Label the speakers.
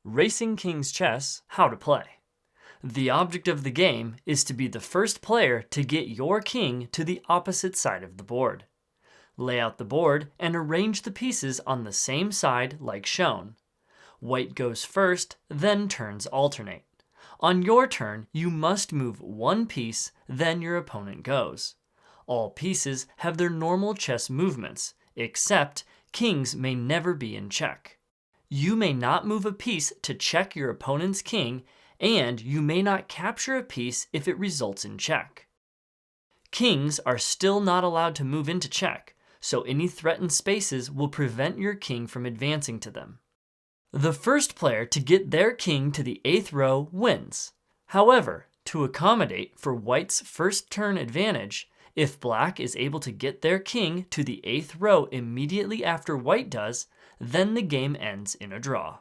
Speaker 1: Racing King's Chess: How to Play. The object of the game is to be the first player to get your king to the opposite side of the board. Lay out the board and arrange the pieces on the same side like shown. White goes first, then turns alternate. On your turn, you must move one piece, then your opponent goes. All pieces have their normal chess movements, except kings may never be in check. You may not move a piece to check your opponent's king, and you may not capture a piece if it results in check. Kings are still not allowed to move into check, so any threatened spaces will prevent your king from advancing to them. The first player to get their king to the 8th row wins. However, to accommodate for White's first turn advantage, if Black is able to get their king to the 8th row immediately after White does, then the game ends in a draw.